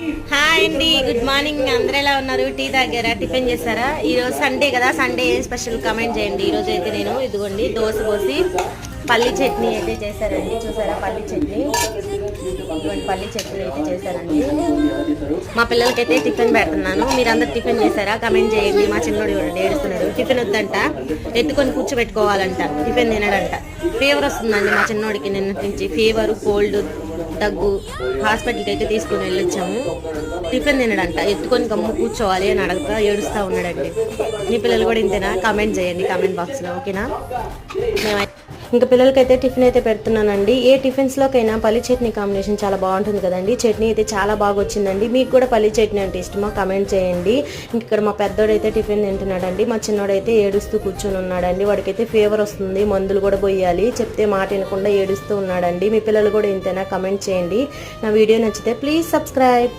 Hi అండి, good morning. అందరూ ఎలా ఉన్నారు? టీ తాగారా? టిఫిన్ చేస్తారా? ఈరోజు సండే కదా, సండే ఏం స్పెషల్ కమెంట్ చేయండి. ఈరోజు అయితే నేను ఇదిగోండి దోశ పోసి పల్లి చట్నీ అయితే చేశారండి. చూసారా పల్లి చట్నీ? ఇటువంటి పల్లి చట్నీ అయితే చేశారండి. మా పిల్లలకైతే టిఫిన్ పెడుతున్నాను. మీరందరూ టిఫిన్ చేశారా? కమెంట్ చేయండి. మా చిన్నోడు చూడండి ఏడుస్తున్నాడు. టిఫిన్ వద్దంట, ఎత్తుకొని కూర్చోబెట్టుకోవాలంట, టిఫిన్ తినడంట. ఫీవర్ వస్తుందండి మా చిన్నోడికి. నిన్నటి నుంచి ఫీవర్, కోల్డ్, దగ్గు. హాస్పిటల్కి అయితే తీసుకుని వెళ్ళొచ్చాము. టిఫిన్ తినడంట, ఎత్తుకొని గమ్ము కూర్చోవాలి అని అడగతా ఏడుస్తూ ఉన్నాడండి. మీ పిల్లలు కూడా ఇంతేనా? కామెంట్ చేయండి కామెంట్ బాక్స్లో, ఓకేనా? ఇంకా పిల్లలకైతే టిఫిన్ అయితే పెడుతున్నానండి. ఏ టిఫిన్స్లోకైనా పల్లి చట్నీ కాంబినేషన్ చాలా బాగుంటుంది కదండి. చట్నీ అయితే చాలా బాగా వచ్చిందండి. మీకు కూడా పల్లి చట్నీ అంటే ఇష్టమా? కామెంట్ చేయండి. ఇక్కడ మా పెద్దోడైతే టిఫిన్ తింటున్నాడండి. మా చిన్నోడైతే ఏడుస్తూ కూర్చొని ఉన్నాడండి. వాడికైతే ఫీవర్ వస్తుంది, మందులు కూడా పోయాలి. చెప్తే మాట వినకుండా ఏడుస్తూ ఉన్నాడండి. మీ పిల్లలు కూడా ఇంతేనా? కామెంట్ చేయండి. నా వీడియో నచ్చితే ప్లీజ్ సబ్స్క్రైబ్.